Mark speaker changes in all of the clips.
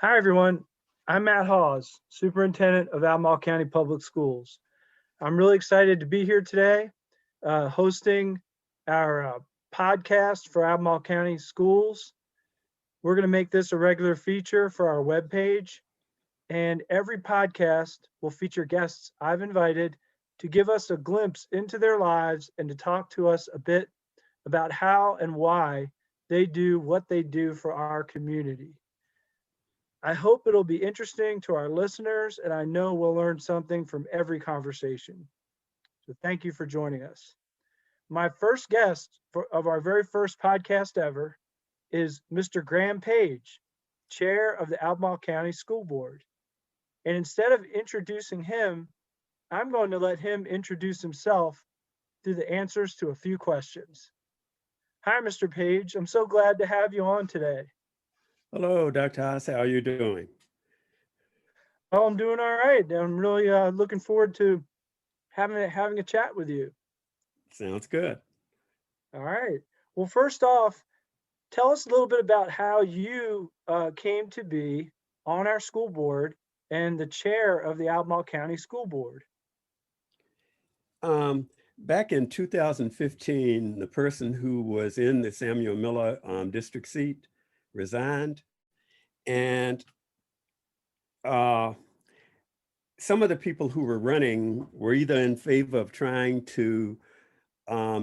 Speaker 1: Hi, everyone. I'm Matt Haas, Superintendent of Albemarle County Public Schools. I'm really excited to be here today, hosting our podcast for Albemarle County Schools. We're going to make this a regular feature for our webpage, and every podcast will feature guests I've invited to give us a glimpse into their lives and to talk to us a bit about how and why they do what they do for our community. I hope it'll be interesting to our listeners, and I know we'll learn something from every conversation. So thank you for joining us. My first guest of our very first podcast ever is Mr. Graham Paige, Chair of the Albemarle County School Board. And instead of introducing him, I'm going to let him introduce himself through the answers to a few questions. Hi, Mr. Page. I'm so glad to have you on today.
Speaker 2: Hello, Dr. Haas. How are you doing?
Speaker 1: Oh, I'm doing all right. I'm really looking forward to having a chat with you.
Speaker 2: Sounds good.
Speaker 1: All right. Well, first off, tell us a little bit about how you came to be on our school board and the chair of the Albemarle County School Board.
Speaker 2: Back in 2015, the person who was in the Samuel Miller district seat resigned. And some of the people who were running were either in favor of trying to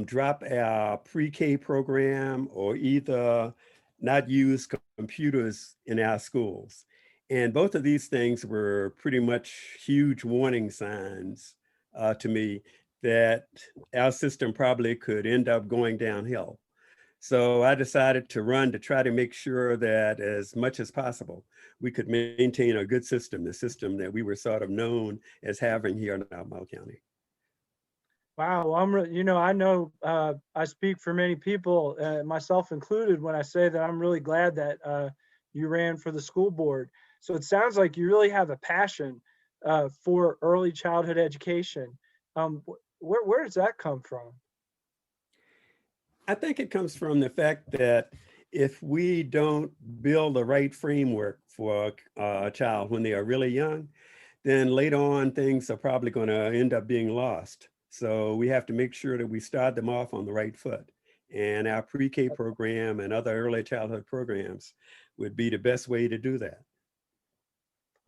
Speaker 2: drop our pre-K program or either not use computers in our schools. And both of these things were pretty much huge warning signs to me that our system probably could end up going downhill. So I decided to run to try to make sure that as much as possible, we could maintain a good system, the system that we were sort of known as having here in Albemarle County.
Speaker 1: Wow, I know I speak for many people, myself included, when I say that I'm really glad that you ran for the school board. So it sounds like you really have a passion for early childhood education. Where does that come from?
Speaker 2: I think it comes from the fact that if we don't build the right framework for a child when they are really young, then later on things are probably going to end up being lost. So we have to make sure that we start them off on the right foot. And our pre-K program and other early childhood programs would be the best way to do that.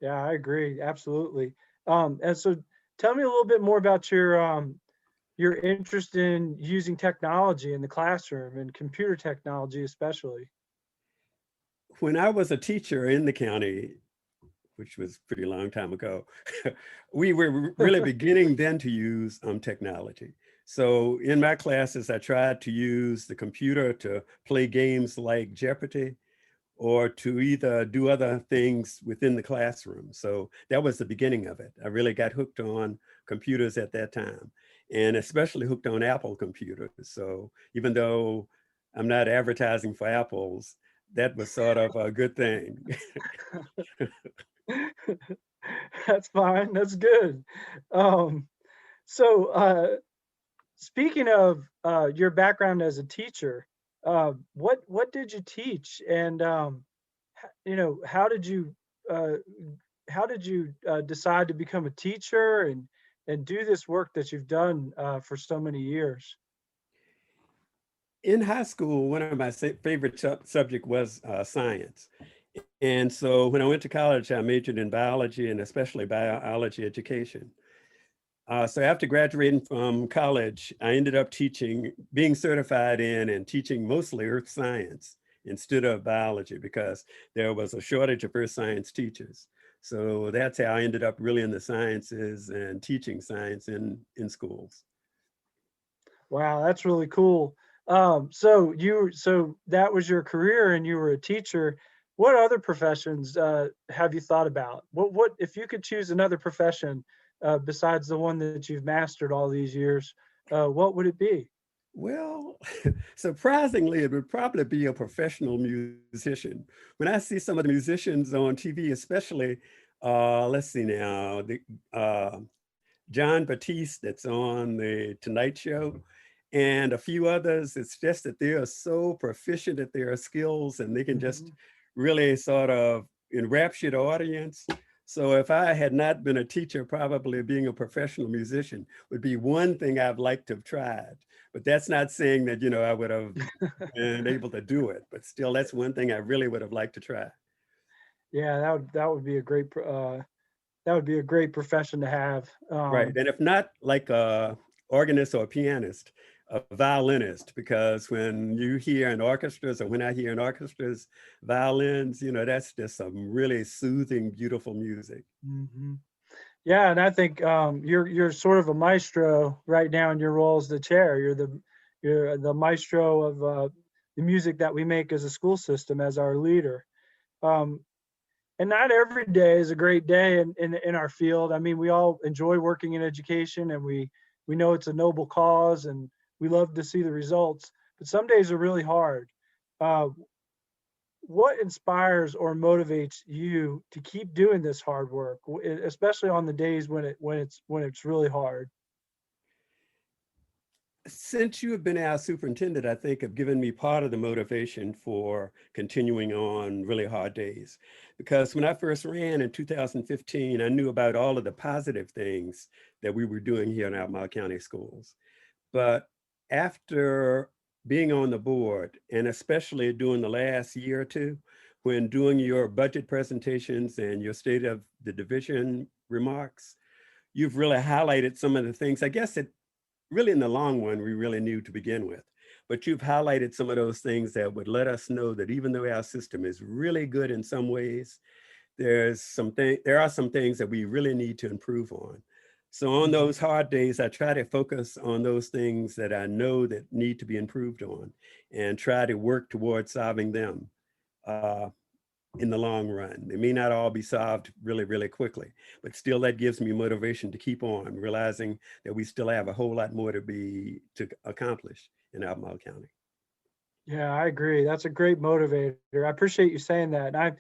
Speaker 1: Yeah, I agree, absolutely. And so, tell me a little bit more about your interest in using technology in the classroom and computer technology, especially.
Speaker 2: When I was a teacher in the county, which was a pretty long time ago, we were really beginning then to use technology. So in my classes, I tried to use the computer to play games like Jeopardy or to either do other things within the classroom. So that was the beginning of it. I really got hooked on computers at that time, and especially hooked on Apple computers. So even though I'm not advertising for Apples, that was sort of a good thing.
Speaker 1: That's fine. That's good. Um, so, speaking of your background as a teacher, what did you teach, and uh, how did you decide to become a teacher and do this work that you've done for so many years?
Speaker 2: In high school, one of my favorite subject was science. And so when I went to college, I majored in biology and especially biology education. So after graduating from college, I ended up teaching, being certified in and teaching mostly earth science instead of biology because there was a shortage of earth science teachers. So that's how I ended up really in the sciences and teaching science in schools.
Speaker 1: Wow, that's really cool. So that was your career, and you were a teacher. What other professions have you thought about? What if you could choose another profession besides the one that you've mastered all these years? What would it be?
Speaker 2: Well, surprisingly, it would probably be a professional musician. When I see some of the musicians on TV, especially, let's see now, John Batiste that's on the Tonight Show, and a few others, it's just that they are so proficient at their skills and they can just
Speaker 1: Mhm.
Speaker 2: really sort of enraptured audience. So if I had not been a teacher, probably being a professional musician would be one thing I'd like to have tried. But that's not saying that, I would have been able to do it. But still, that's one thing I really would have liked to try.
Speaker 1: Yeah, that would be a great that would be a great profession to have.
Speaker 2: Right. And if not like a organist or a pianist, a violinist, because when you hear in orchestras or when I hear in orchestras, violins, that's just some really soothing, beautiful music.
Speaker 1: Mhm. Yeah, and I think you're sort of a maestro right now in your role as the chair. You're the maestro of the music that we make as a school system, as our leader. Um, and not every day is a great day in our field. I mean, we all enjoy working in education, and we know it's a noble cause, and we love to see the results. But some days are really hard. Uh, what inspires or motivates you to keep doing this hard work, especially on the days when it's really hard?
Speaker 2: Since you have been our superintendent, I think have given me part of the motivation for continuing on really hard days. Because when I first ran in 2015, I knew about all of the positive things that we were doing here in Albemarle County Schools. But after being on the board, and especially during the last year or two, when doing your budget presentations and your state of the division remarks, you've really highlighted some of the things, I guess it really in the long run, we really knew to begin with. But you've highlighted some of those things that would let us know that even though our system is really good in some ways, there are some things that we really need to improve on. So on
Speaker 1: Mhm.
Speaker 2: those hard days, I try to focus on those things that I know that need to be improved on and try to work towards solving them uh, in the long run. They may not all be solved really, really quickly, but still that gives me motivation to keep on, realizing that we still have a whole lot more to accomplish in Albemarle County.
Speaker 1: Yeah, I agree. That's a great motivator. I appreciate you saying that. And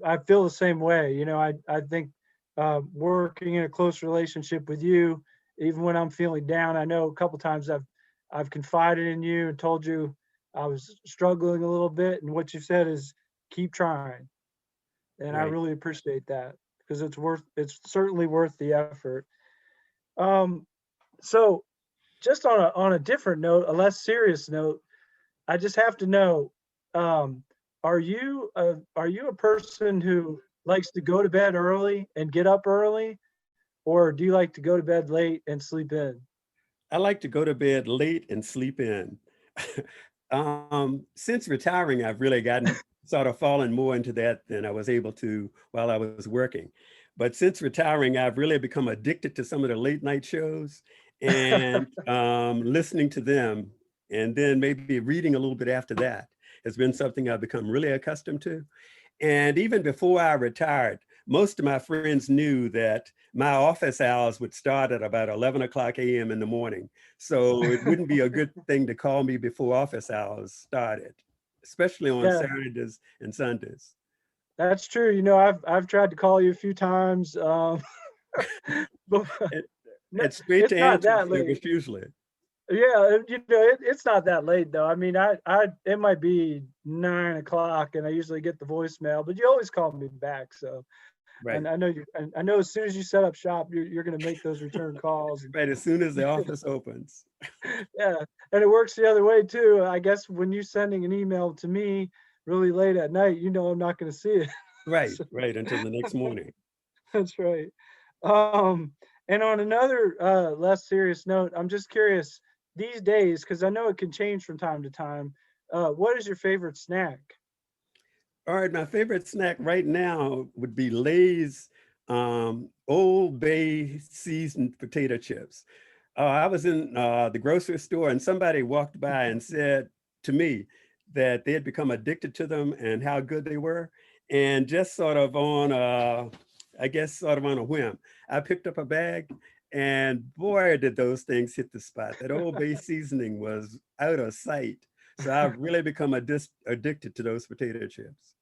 Speaker 1: I feel the same way. I think working in a close relationship with you, even when I'm feeling down, I know a couple times I've confided in you and told you I was struggling a little bit, and what you said is keep trying, and I
Speaker 2: Right.
Speaker 1: really appreciate that because it's certainly worth the effort. Um, so just on a different note, a less serious note, I just have to know, um, are you a person who likes to go to bed early and get up early, or do you like to go to bed late and sleep in?
Speaker 2: I like to go to bed late and sleep in. Since retiring, I've really gotten sort of fallen more into that than I was able to while I was working. But since retiring, I've really become addicted to some of the late night shows and listening to them, and then maybe reading a little bit after that has been something I've become really accustomed to. And even before I retired, most of my friends knew that my office hours would start at about 11 o'clock a.m. in the morning. So it wouldn't be a good thing to call me before office hours started, especially on
Speaker 1: Yeah,
Speaker 2: Saturdays and Sundays.
Speaker 1: that's true. I've tried to call you a few times, but
Speaker 2: It,
Speaker 1: no,
Speaker 2: it's straight
Speaker 1: it's
Speaker 2: to
Speaker 1: not
Speaker 2: answer
Speaker 1: that late.
Speaker 2: service usually.
Speaker 1: Yeah, it's not that late though. I mean, I it might be 9 o'clock, and I usually get the voicemail, but you always call me back. So,
Speaker 2: Right.
Speaker 1: and I know as soon as you set up shop, you're going to make those return calls.
Speaker 2: Right. As soon as the office opens.
Speaker 1: Yeah, and it works the other way too. I guess when you're sending an email to me really late at night, I'm not going to see it.
Speaker 2: Right.
Speaker 1: So,
Speaker 2: Right. Until the next morning.
Speaker 1: that's right. Um, and on another less serious note, I'm just curious these days because I know it can change from time to time. What is your favorite snack?
Speaker 2: All right, my favorite snack right now would be Lay's Old Bay seasoned potato chips. I was in the grocery store and somebody walked by and said to me that they had become addicted to them and how good they were. And just sort of on, I guess, sort of on a whim, I picked up a bag and boy, did those things hit the spot. That Old Bay seasoning was out of sight. So I've really become addicted to those potato chips.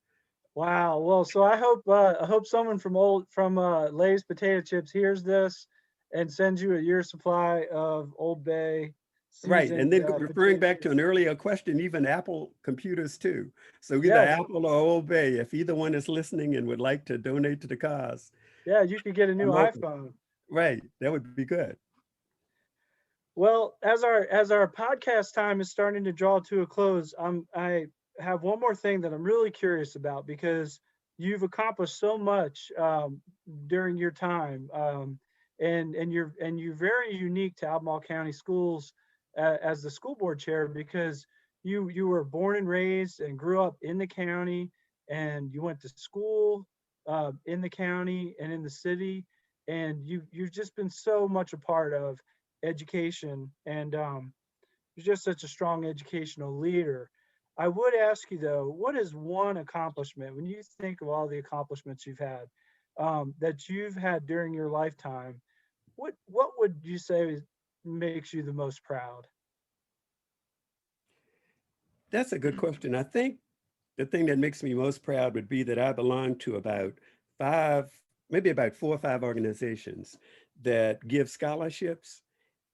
Speaker 1: Wow. Well, so I hope someone from Lay's potato chips hears this and sends you a year's supply of Old Bay
Speaker 2: Right, and
Speaker 1: seasoned
Speaker 2: then referring back to
Speaker 1: potatoes.
Speaker 2: an earlier question, even Apple computers too. So either
Speaker 1: Yes,
Speaker 2: Apple or Old Bay, if either one is listening and would like to donate to the cause,
Speaker 1: yeah, you could get a new
Speaker 2: I'm open.
Speaker 1: iPhone.
Speaker 2: Right, that would be good.
Speaker 1: Well, as our podcast time is starting to draw to a close, I have one more thing that I'm really curious about because you've accomplished so much during your time, and you're very unique to Albemarle County Schools as the school board chair because you were born and raised and grew up in the county, and you went to school in the county and in the city, and you've just been so much a part of education, and you're just such a strong educational leader. I would ask you though, what is one accomplishment when you think of all the accomplishments you've had that you've had during your lifetime? What would you say makes you the most proud?
Speaker 2: That's a good question. I think the thing that makes me most proud would be that I belong to about five, maybe about 4 or 5 organizations that give scholarships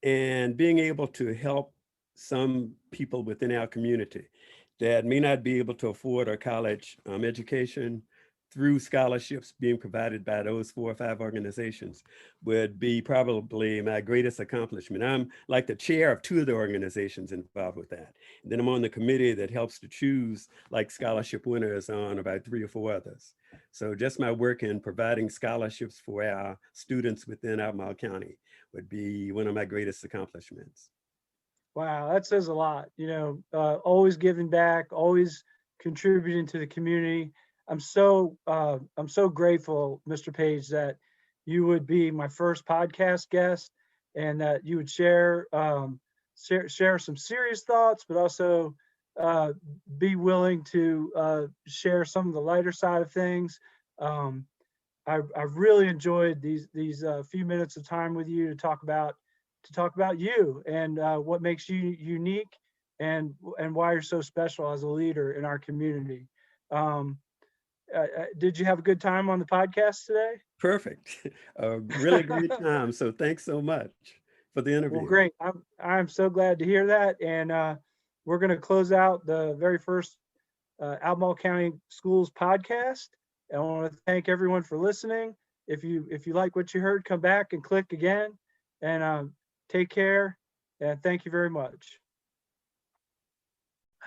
Speaker 2: and being able to help some people within our community that may not be able to afford a college education through scholarships being provided by those 4 or 5 organizations would be probably my greatest accomplishment. I'm like the chair of 2 of the organizations involved with that. And then I'm on the committee that helps to choose like scholarship winners on about 3 or 4 others. So just my work in providing scholarships for our students within Albemarle County would be one of my greatest accomplishments.
Speaker 1: Wow, that says a lot. Always giving back, always contributing to the community. I'm so grateful, Mr. Page, that you would be my first podcast guest, and that you would share some serious thoughts, but also uh, be willing to share some of the lighter side of things. Um, I've really enjoyed these few minutes of time with you to talk about you and what makes you unique, and why you're so special as a leader in our community. Um, did you have a good time on the podcast today?
Speaker 2: Perfect. A really great time. So thanks so much for the
Speaker 1: Well,
Speaker 2: interview.
Speaker 1: great. I'm so glad to hear that, and we're going to close out the very first Albemarle County Schools podcast. And I want to thank everyone for listening. If you like what you heard, come back and click again. And take care. And thank you very much.